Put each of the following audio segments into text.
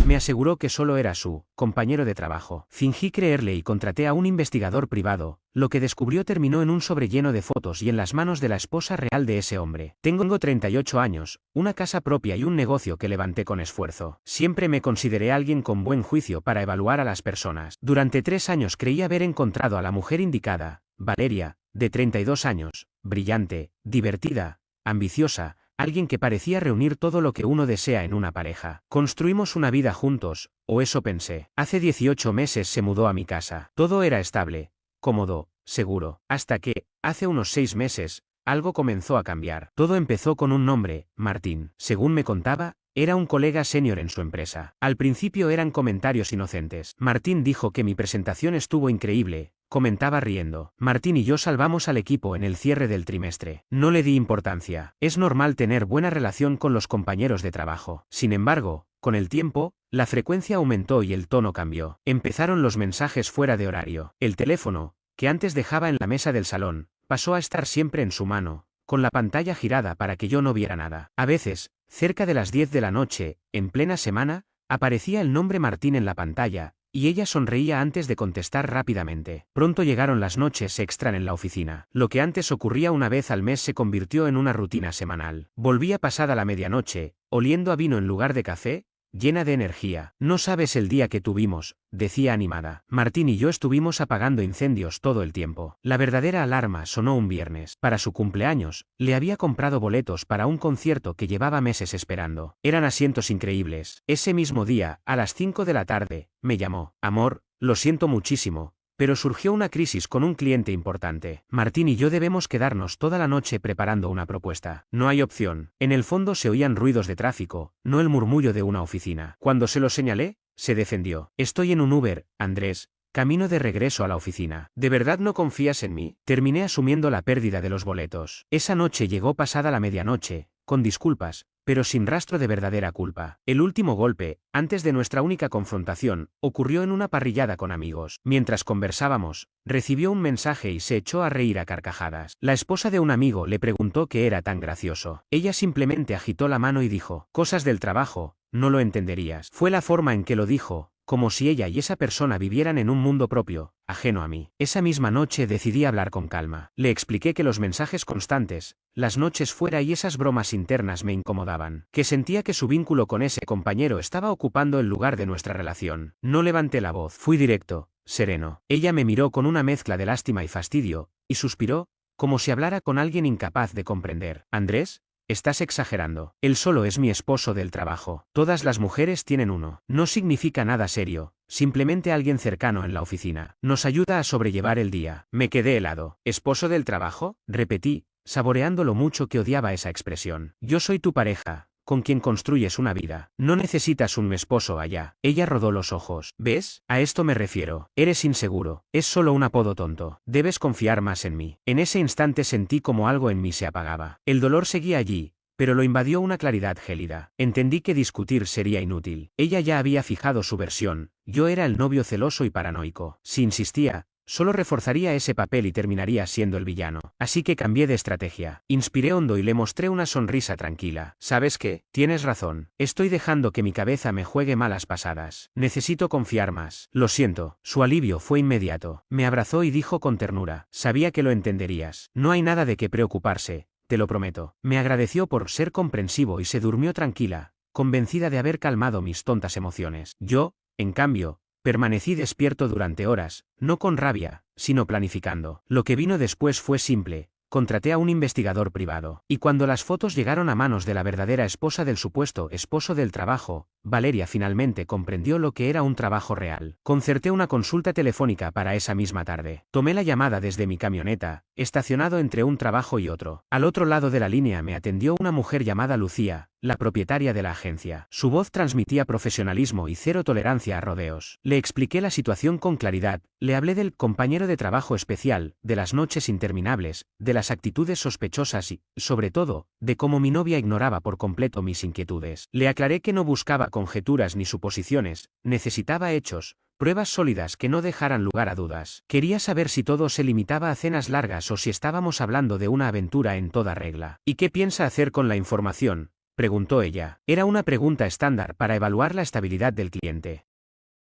Me aseguró que solo era su compañero de trabajo. Fingí creerle y contraté a un investigador privado. Lo que descubrió terminó en un sobre lleno de fotos y en las manos de la esposa real de ese hombre. Tengo 38 años, una casa propia y un negocio que levanté con esfuerzo. Siempre me consideré alguien con buen juicio para evaluar a las personas. Durante 3 años creí haber encontrado a la mujer indicada, Valeria, de 32 años, brillante, divertida, ambiciosa, alguien que parecía reunir todo lo que uno desea en una pareja. Construimos una vida juntos, o eso pensé. Hace 18 meses se mudó a mi casa. Todo era estable, cómodo, seguro, hasta que, hace unos 6 meses, algo comenzó a cambiar. Todo empezó con un nombre, Martín. Según me contaba, era un colega senior en su empresa. Al principio eran comentarios inocentes. Martín dijo que mi presentación estuvo increíble, comentaba riendo. Martín y yo salvamos al equipo en el cierre del trimestre. No le di importancia. Es normal tener buena relación con los compañeros de trabajo. Sin embargo, con el tiempo, la frecuencia aumentó y el tono cambió. Empezaron los mensajes fuera de horario. El teléfono, que antes dejaba en la mesa del salón, pasó a estar siempre en su mano, con la pantalla girada para que yo no viera nada. A veces, cerca de las 10 de la noche, en plena semana, aparecía el nombre Martín en la pantalla, y ella sonreía antes de contestar rápidamente. Pronto llegaron las noches extra en la oficina. Lo que antes ocurría una vez al mes se convirtió en una rutina semanal. Volvía pasada la medianoche, oliendo a vino en lugar de café, llena de energía. No sabes el día que tuvimos, decía animada. Martín y yo estuvimos apagando incendios todo el tiempo. La verdadera alarma sonó un viernes. Para su cumpleaños, le había comprado boletos para un concierto que llevaba meses esperando. Eran asientos increíbles. Ese mismo día, a las 5 de la tarde, me llamó. Amor, lo siento muchísimo, pero surgió una crisis con un cliente importante. Martín y yo debemos quedarnos toda la noche preparando una propuesta. No hay opción. En el fondo se oían ruidos de tráfico, no el murmullo de una oficina. Cuando se lo señalé, se defendió. Estoy en un Uber, Andrés, camino de regreso a la oficina. ¿De verdad no confías en mí? Terminé asumiendo la pérdida de los boletos. Esa noche llegó pasada la medianoche, con disculpas, pero sin rastro de verdadera culpa. El último golpe, antes de nuestra única confrontación, ocurrió en una parrillada con amigos. Mientras conversábamos, recibió un mensaje y se echó a reír a carcajadas. La esposa de un amigo le preguntó qué era tan gracioso. Ella simplemente agitó la mano y dijo, cosas del trabajo, no lo entenderías. Fue la forma en que lo dijo, como si ella y esa persona vivieran en un mundo propio, ajeno a mí. Esa misma noche decidí hablar con calma. Le expliqué que los mensajes constantes, las noches fuera y esas bromas internas me incomodaban, que sentía que su vínculo con ese compañero estaba ocupando el lugar de nuestra relación. No levanté la voz, fui directo, sereno. Ella me miró con una mezcla de lástima y fastidio, y suspiró, como si hablara con alguien incapaz de comprender. Andrés, estás exagerando. Él solo es mi esposo del trabajo. Todas las mujeres tienen uno. No significa nada serio, simplemente alguien cercano en la oficina. Nos ayuda a sobrellevar el día. Me quedé helado. ¿Esposo del trabajo? Repetí, saboreando lo mucho que odiaba esa expresión. Yo soy tu pareja, con quien construyes una vida. No necesitas un esposo allá. Ella rodó los ojos. ¿Ves? A esto me refiero. Eres inseguro. Es solo un apodo tonto. Debes confiar más en mí. En ese instante sentí como algo en mí se apagaba. El dolor seguía allí, pero lo invadió una claridad gélida. Entendí que discutir sería inútil. Ella ya había fijado su versión. Yo era el novio celoso y paranoico. Si insistía, solo reforzaría ese papel y terminaría siendo el villano. Así que cambié de estrategia. Inspiré hondo y le mostré una sonrisa tranquila. ¿Sabes qué? Tienes razón. Estoy dejando que mi cabeza me juegue malas pasadas. Necesito confiar más. Lo siento. Su alivio fue inmediato. Me abrazó y dijo con ternura. Sabía que lo entenderías. No hay nada de qué preocuparse, te lo prometo. Me agradeció por ser comprensivo y se durmió tranquila, convencida de haber calmado mis tontas emociones. Yo, en cambio, permanecí despierto durante horas, no con rabia, sino planificando. Lo que vino después fue simple. Contraté a un investigador privado. Y cuando las fotos llegaron a manos de la verdadera esposa del supuesto esposo del trabajo, Valeria finalmente comprendió lo que era un trabajo real. Concerté una consulta telefónica para esa misma tarde. Tomé la llamada desde mi camioneta, estacionado entre un trabajo y otro. Al otro lado de la línea me atendió una mujer llamada Lucía, la propietaria de la agencia. Su voz transmitía profesionalismo y cero tolerancia a rodeos. Le expliqué la situación con claridad, le hablé del compañero de trabajo especial, de las noches interminables, de las actitudes sospechosas y, sobre todo, de cómo mi novia ignoraba por completo mis inquietudes. Le aclaré que no buscaba conjeturas ni suposiciones, necesitaba hechos, pruebas sólidas que no dejaran lugar a dudas. Quería saber si todo se limitaba a cenas largas o si estábamos hablando de una aventura en toda regla. ¿Y qué piensa hacer con la información?, preguntó ella. Era una pregunta estándar para evaluar la estabilidad del cliente.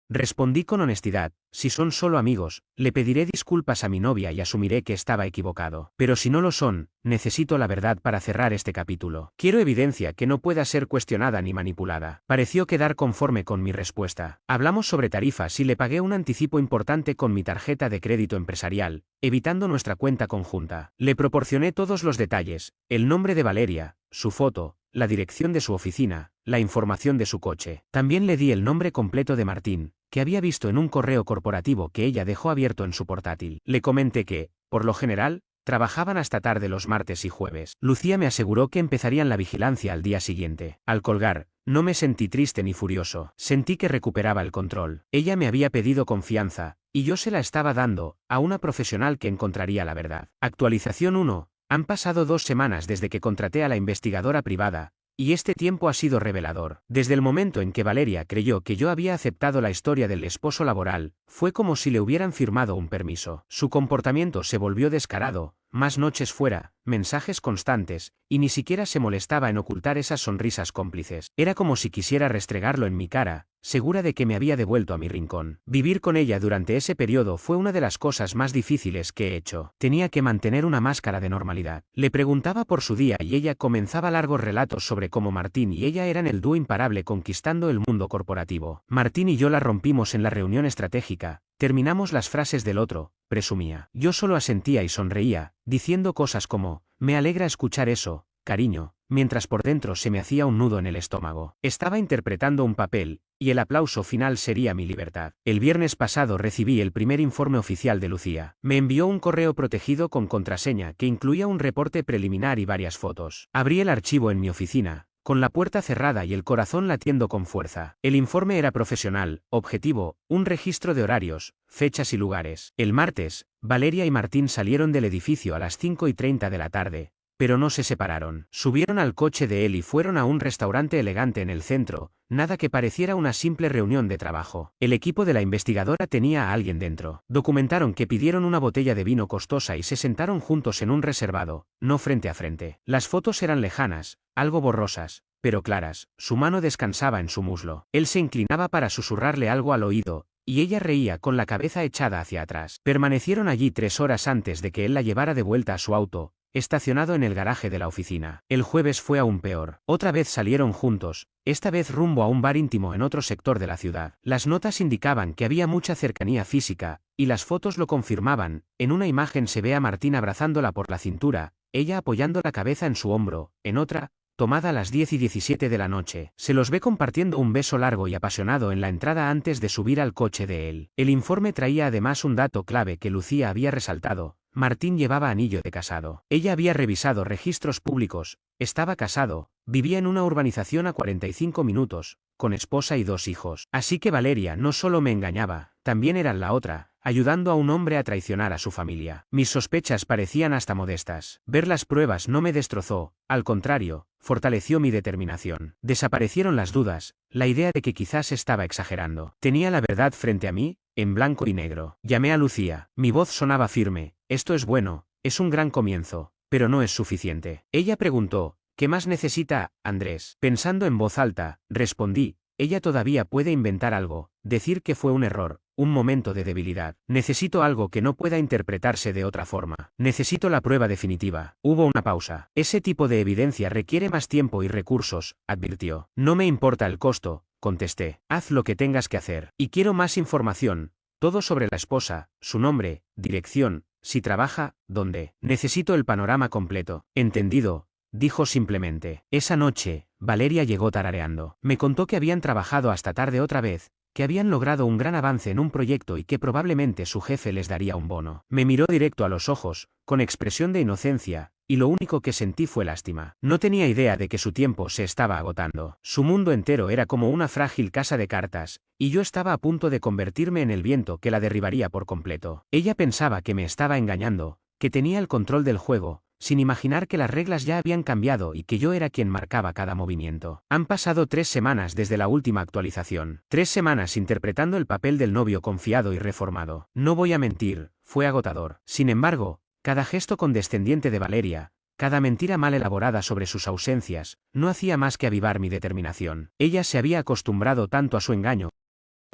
Respondí con honestidad: si son solo amigos, le pediré disculpas a mi novia y asumiré que estaba equivocado. Pero si no lo son, necesito la verdad para cerrar este capítulo. Quiero evidencia que no pueda ser cuestionada ni manipulada. Pareció quedar conforme con mi respuesta. Hablamos sobre tarifas y le pagué un anticipo importante con mi tarjeta de crédito empresarial, evitando nuestra cuenta conjunta. Le proporcioné todos los detalles: el nombre de Valeria, su foto, la dirección de su oficina, la información de su coche. También le di el nombre completo de Martín, que había visto en un correo corporativo que ella dejó abierto en su portátil. Le comenté que, por lo general, trabajaban hasta tarde los martes y jueves. Lucía me aseguró que empezarían la vigilancia al día siguiente. Al colgar, no me sentí triste ni furioso. Sentí que recuperaba el control. Ella me había pedido confianza, y yo se la estaba dando, a una profesional que encontraría la verdad. Actualización 1. Han pasado 2 semanas desde que contraté a la investigadora privada, y este tiempo ha sido revelador. Desde el momento en que Valeria creyó que yo había aceptado la historia del esposo laboral, fue como si le hubieran firmado un permiso. Su comportamiento se volvió descarado: más noches fuera, mensajes constantes, y ni siquiera se molestaba en ocultar esas sonrisas cómplices. Era como si quisiera restregarlo en mi cara, segura de que me había devuelto a mi rincón. Vivir con ella durante ese periodo fue una de las cosas más difíciles que he hecho. Tenía que mantener una máscara de normalidad. Le preguntaba por su día y ella comenzaba largos relatos sobre cómo Martín y ella eran el dúo imparable conquistando el mundo corporativo. Martín y yo la rompimos en la reunión estratégica. Terminamos las frases del otro, presumía. Yo solo asentía y sonreía, diciendo cosas como: me alegra escuchar eso, cariño, mientras por dentro se me hacía un nudo en el estómago. Estaba interpretando un papel, y el aplauso final sería mi libertad. El viernes pasado recibí el primer informe oficial de Lucía. Me envió un correo protegido con contraseña que incluía un reporte preliminar y varias fotos. Abrí el archivo en mi oficina, con la puerta cerrada y el corazón latiendo con fuerza. El informe era profesional, objetivo, un registro de horarios, fechas y lugares. El martes, Valeria y Martín salieron del edificio a las 5:30 de la tarde, pero no se separaron. Subieron al coche de él y fueron a un restaurante elegante en el centro, nada que pareciera una simple reunión de trabajo. El equipo de la investigadora tenía a alguien dentro. Documentaron que pidieron una botella de vino costosa y se sentaron juntos en un reservado, no frente a frente. Las fotos eran lejanas, algo borrosas, pero claras. Su mano descansaba en su muslo. Él se inclinaba para susurrarle algo al oído, y ella reía con la cabeza echada hacia atrás. Permanecieron allí 3 horas antes de que él la llevara de vuelta a su auto, estacionado en el garaje de la oficina. El jueves fue aún peor. Otra vez salieron juntos, esta vez rumbo a un bar íntimo en otro sector de la ciudad. Las notas indicaban que había mucha cercanía física, y las fotos lo confirmaban. En una imagen se ve a Martín abrazándola por la cintura, ella apoyando la cabeza en su hombro; en otra, tomada a las 10:17 de la noche, se los ve compartiendo un beso largo y apasionado en la entrada antes de subir al coche de él. El informe traía además un dato clave que Lucía había resaltado: Martín llevaba anillo de casado. Ella había revisado registros públicos, estaba casado, vivía en una urbanización a 45 minutos, con esposa y 2 hijos. Así que Valeria no solo me engañaba, también era la otra, ayudando a un hombre a traicionar a su familia. Mis sospechas parecían hasta modestas. Ver las pruebas no me destrozó, al contrario, fortaleció mi determinación. Desaparecieron las dudas, la idea de que quizás estaba exagerando. Tenía la verdad frente a mí, en blanco y negro. Llamé a Lucía. Mi voz sonaba firme: esto es bueno, es un gran comienzo, pero no es suficiente. Ella preguntó: ¿qué más necesita, Andrés? Pensando en voz alta, respondí: ella todavía puede inventar algo, decir que fue un error, un momento de debilidad. Necesito algo que no pueda interpretarse de otra forma. Necesito la prueba definitiva. Hubo una pausa. Ese tipo de evidencia requiere más tiempo y recursos, advirtió. No me importa el costo, contesté. Haz lo que tengas que hacer. Y quiero más información. Todo sobre la esposa, su nombre, dirección, si trabaja, dónde. Necesito el panorama completo. Entendido, dijo simplemente. Esa noche, Valeria llegó tarareando. Me contó que habían trabajado hasta tarde otra vez, que habían logrado un gran avance en un proyecto y que probablemente su jefe les daría un bono. Me miró directo a los ojos, con expresión de inocencia, y lo único que sentí fue lástima. No tenía idea de que su tiempo se estaba agotando. Su mundo entero era como una frágil casa de cartas, y yo estaba a punto de convertirme en el viento que la derribaría por completo. Ella pensaba que me estaba engañando, que tenía el control del juego, sin imaginar que las reglas ya habían cambiado y que yo era quien marcaba cada movimiento. Han pasado 3 semanas desde la última actualización. 3 semanas interpretando el papel del novio confiado y reformado. No voy a mentir, fue agotador. Sin embargo, cada gesto condescendiente de Valeria, cada mentira mal elaborada sobre sus ausencias, no hacía más que avivar mi determinación. Ella se había acostumbrado tanto a su engaño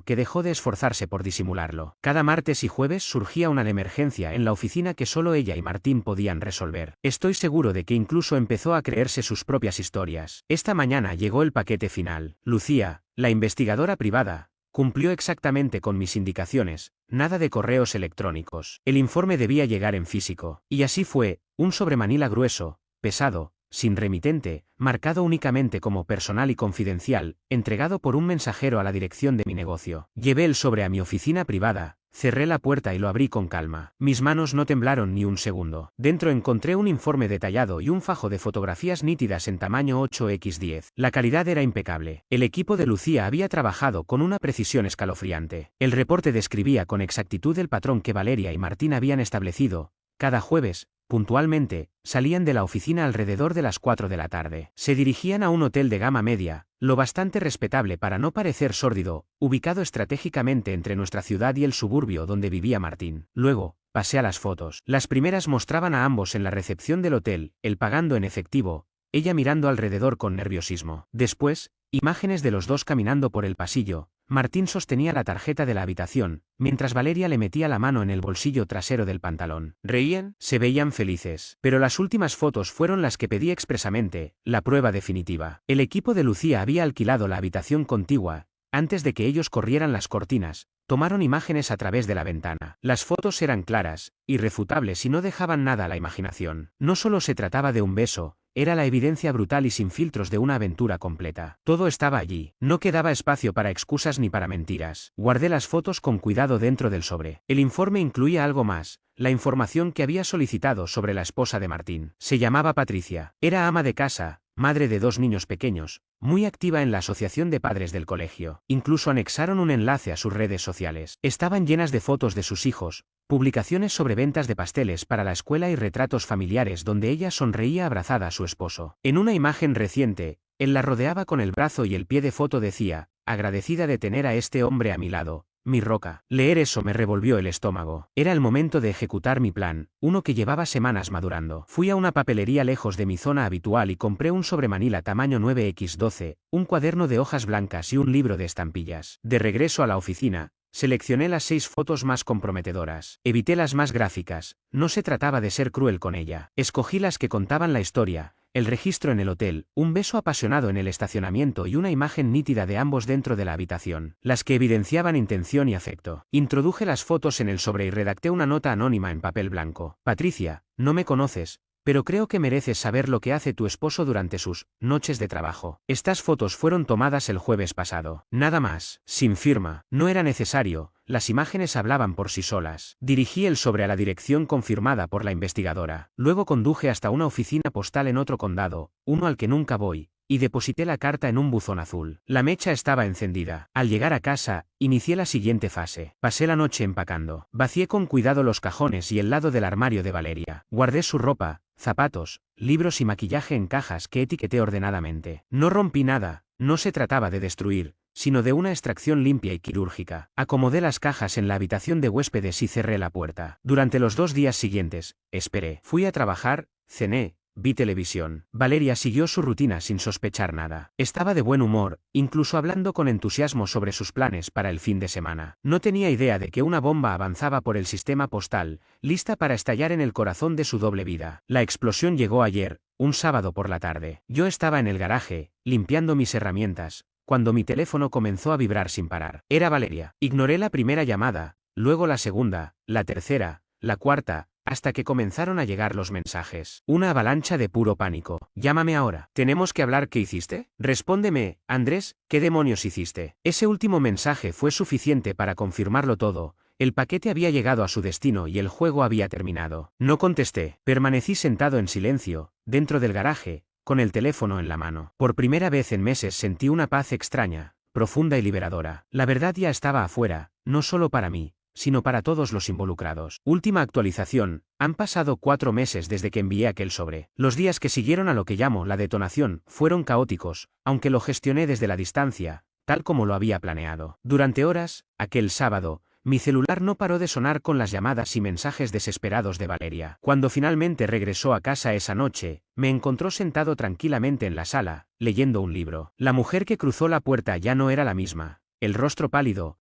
que dejó de esforzarse por disimularlo. Cada martes y jueves surgía una emergencia en la oficina que solo ella y Martín podían resolver. Estoy seguro de que incluso empezó a creerse sus propias historias. Esta mañana llegó el paquete final. Lucía, la investigadora privada, cumplió exactamente con mis indicaciones, nada de correos electrónicos. El informe debía llegar en físico. Y así fue, un sobremanila grueso, pesado, sin remitente, marcado únicamente como personal y confidencial, entregado por un mensajero a la dirección de mi negocio. Llevé el sobre a mi oficina privada, cerré la puerta y lo abrí con calma. Mis manos no temblaron ni un segundo. Dentro encontré un informe detallado y un fajo de fotografías nítidas en tamaño 8x10. La calidad era impecable. El equipo de Lucía había trabajado con una precisión escalofriante. El reporte describía con exactitud el patrón que Valeria y Martín habían establecido. Cada jueves, puntualmente, salían de la oficina alrededor de las 4 de la tarde. Se dirigían a un hotel de gama media, lo bastante respetable para no parecer sórdido, ubicado estratégicamente entre nuestra ciudad y el suburbio donde vivía Martín. Luego, pasé a las fotos. Las primeras mostraban a ambos en la recepción del hotel, él pagando en efectivo, ella mirando alrededor con nerviosismo. Después, imágenes de los dos caminando por el pasillo. Martín sostenía la tarjeta de la habitación, mientras Valeria le metía la mano en el bolsillo trasero del pantalón. ¿Reían? Se veían felices. Pero las últimas fotos fueron las que pedí expresamente, la prueba definitiva. El equipo de Lucía había alquilado la habitación contigua. Antes de que ellos corrieran las cortinas, tomaron imágenes a través de la ventana. Las fotos eran claras, irrefutables y no dejaban nada a la imaginación. No solo se trataba de un beso, era la evidencia brutal y sin filtros de una aventura completa. Todo estaba allí. No quedaba espacio para excusas ni para mentiras. Guardé las fotos con cuidado dentro del sobre. El informe incluía algo más, la información que había solicitado sobre la esposa de Martín. Se llamaba Patricia. Era ama de casa, madre de 2 niños pequeños, muy activa en la asociación de padres del colegio. Incluso anexaron un enlace a sus redes sociales. Estaban llenas de fotos de sus hijos, publicaciones sobre ventas de pasteles para la escuela y retratos familiares donde ella sonreía abrazada a su esposo. En una imagen reciente, él la rodeaba con el brazo y el pie de foto decía, agradecida de tener a este hombre a mi lado. Mi roca. Leer eso me revolvió el estómago. Era el momento de ejecutar mi plan, uno que llevaba semanas madurando. Fui a una papelería lejos de mi zona habitual y compré un sobremanila tamaño 9x12, un cuaderno de hojas blancas y un libro de estampillas. De regreso a la oficina, seleccioné las 6 fotos más comprometedoras. Evité las más gráficas, no se trataba de ser cruel con ella. Escogí las que contaban la historia. El registro en el hotel, un beso apasionado en el estacionamiento y una imagen nítida de ambos dentro de la habitación, las que evidenciaban intención y afecto. Introduje las fotos en el sobre y redacté una nota anónima en papel blanco. Patricia, no me conoces, pero creo que mereces saber lo que hace tu esposo durante sus noches de trabajo. Estas fotos fueron tomadas el jueves pasado. Nada más, sin firma, no era necesario. Las imágenes hablaban por sí solas. Dirigí el sobre a la dirección confirmada por la investigadora. Luego conduje hasta una oficina postal en otro condado, uno al que nunca voy, y deposité la carta en un buzón azul. La mecha estaba encendida. Al llegar a casa, inicié la siguiente fase. Pasé la noche empacando. Vacié con cuidado los cajones y el lado del armario de Valeria. Guardé su ropa, zapatos, libros y maquillaje en cajas que etiqueté ordenadamente. No rompí nada, no se trataba de destruir, sino de una extracción limpia y quirúrgica. Acomodé las cajas en la habitación de huéspedes y cerré la puerta. Durante los 2 días siguientes, esperé. Fui a trabajar, cené, vi televisión. Valeria siguió su rutina sin sospechar nada. Estaba de buen humor, incluso hablando con entusiasmo sobre sus planes para el fin de semana. No tenía idea de que una bomba avanzaba por el sistema postal, lista para estallar en el corazón de su doble vida. La explosión llegó ayer, un sábado por la tarde. Yo estaba en el garaje, limpiando mis herramientas, cuando mi teléfono comenzó a vibrar sin parar. Era Valeria. Ignoré la primera llamada, luego la segunda, la tercera, la cuarta, hasta que comenzaron a llegar los mensajes. Una avalancha de puro pánico. Llámame ahora. ¿Tenemos que hablar? ¿Qué hiciste? Respóndeme, Andrés, ¿qué demonios hiciste? Ese último mensaje fue suficiente para confirmarlo todo. El paquete había llegado a su destino y el juego había terminado. No contesté. Permanecí sentado en silencio, dentro del garaje, con el teléfono en la mano. Por primera vez en meses sentí una paz extraña, profunda y liberadora. La verdad ya estaba afuera, no solo para mí, sino para todos los involucrados. Última actualización, han pasado 4 meses desde que envié aquel sobre. Los días que siguieron a lo que llamo la detonación fueron caóticos, aunque lo gestioné desde la distancia, tal como lo había planeado. Durante horas, aquel sábado, Mi celular no paró de sonar con las llamadas y mensajes desesperados de Valeria. Cuando finalmente regresó a casa esa noche, me encontró sentado tranquilamente en la sala, leyendo un libro. La mujer que cruzó la puerta ya no era la misma. El rostro pálido,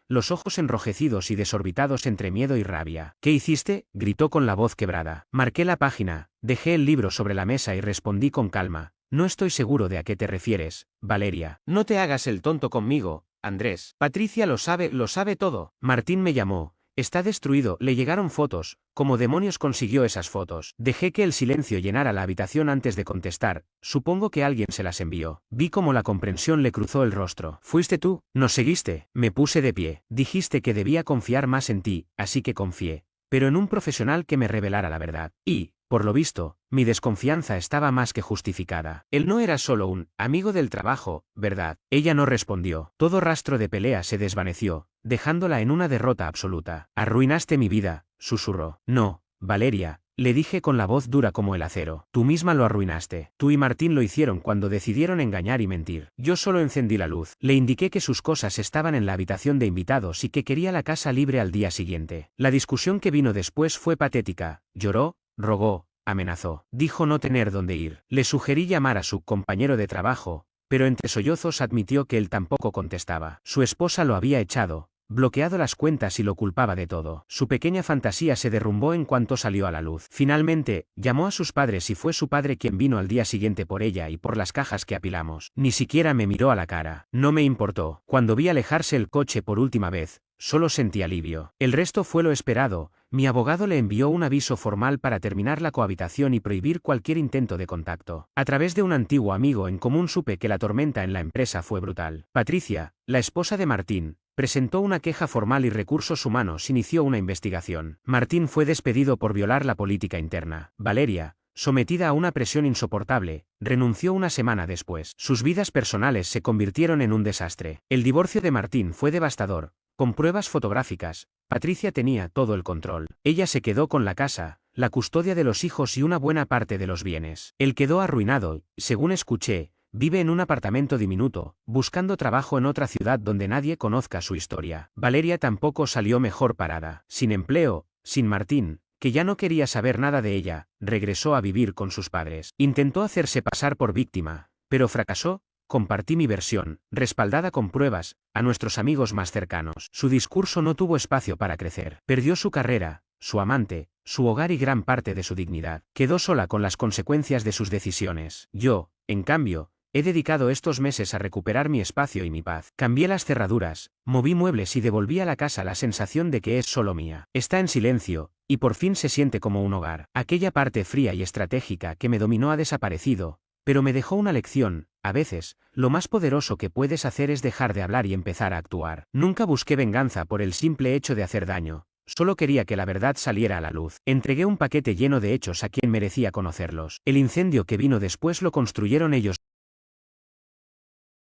los ojos enrojecidos y desorbitados entre miedo y rabia. ¿Qué hiciste?, gritó con la voz quebrada. Marqué la página, dejé el libro sobre la mesa y respondí con calma. No estoy seguro de a qué te refieres, Valeria. No te hagas el tonto conmigo, Andrés. Patricia lo sabe todo. Martín me llamó. Está destruido. Le llegaron fotos. ¿Cómo demonios consiguió esas fotos? Dejé que el silencio llenara la habitación antes de contestar. Supongo que alguien se las envió. Vi cómo la comprensión le cruzó el rostro. ¿Fuiste tú? ¿Nos seguiste? Me puse de pie. Dijiste que debía confiar más en ti, así que confié. Pero en un profesional que me revelara la verdad. Y, por lo visto, mi desconfianza estaba más que justificada. Él no era solo un amigo del trabajo, ¿verdad? Ella no respondió. Todo rastro de pelea se desvaneció, dejándola en una derrota absoluta. Arruinaste mi vida, susurró. No, Valeria, le dije con la voz dura como el acero. Tú misma lo arruinaste. Tú y Martín lo hicieron cuando decidieron engañar y mentir. Yo solo encendí la luz. Le indiqué que sus cosas estaban en la habitación de invitados y que quería la casa libre al día siguiente. La discusión que vino después fue patética. Lloró, rogó, amenazó. Dijo no tener dónde ir. Le sugerí llamar a su compañero de trabajo, pero entre sollozos admitió que él tampoco contestaba. Su esposa lo había echado, bloqueado las cuentas y lo culpaba de todo. Su pequeña fantasía se derrumbó en cuanto salió a la luz. Finalmente, llamó a sus padres y fue su padre quien vino al día siguiente por ella y por las cajas que apilamos. Ni siquiera me miró a la cara. No me importó. Cuando vi alejarse el coche por última vez, solo sentí alivio. El resto fue lo esperado. Mi abogado le envió un aviso formal para terminar la cohabitación y prohibir cualquier intento de contacto. A través de un antiguo amigo en común supe que la tormenta en la empresa fue brutal. Patricia, la esposa de Martín, presentó una queja formal y Recursos Humanos inició una investigación. Martín fue despedido por violar la política interna. Valeria, sometida a una presión insoportable, renunció una semana después. Sus vidas personales se convirtieron en un desastre. El divorcio de Martín fue devastador. Con pruebas fotográficas, Patricia tenía todo el control. Ella se quedó con la casa, la custodia de los hijos y una buena parte de los bienes. Él quedó arruinado, según escuché, vive en un apartamento diminuto, buscando trabajo en otra ciudad donde nadie conozca su historia. Valeria tampoco salió mejor parada. Sin empleo, sin Martín, que ya no quería saber nada de ella, regresó a vivir con sus padres. Intentó hacerse pasar por víctima, pero fracasó. Compartí mi versión, respaldada con pruebas, a nuestros amigos más cercanos. Su discurso no tuvo espacio para crecer. Perdió su carrera, su amante, su hogar y gran parte de su dignidad. Quedó sola con las consecuencias de sus decisiones. Yo, en cambio, he dedicado estos meses a recuperar mi espacio y mi paz. Cambié las cerraduras, moví muebles y devolví a la casa la sensación de que es solo mía. Está en silencio, y por fin se siente como un hogar. Aquella parte fría y estratégica que me dominó ha desaparecido, pero me dejó una lección. A veces, lo más poderoso que puedes hacer es dejar de hablar y empezar a actuar. Nunca busqué venganza por el simple hecho de hacer daño. Solo quería que la verdad saliera a la luz. Entregué un paquete lleno de hechos a quien merecía conocerlos. El incendio que vino después lo construyeron ellos.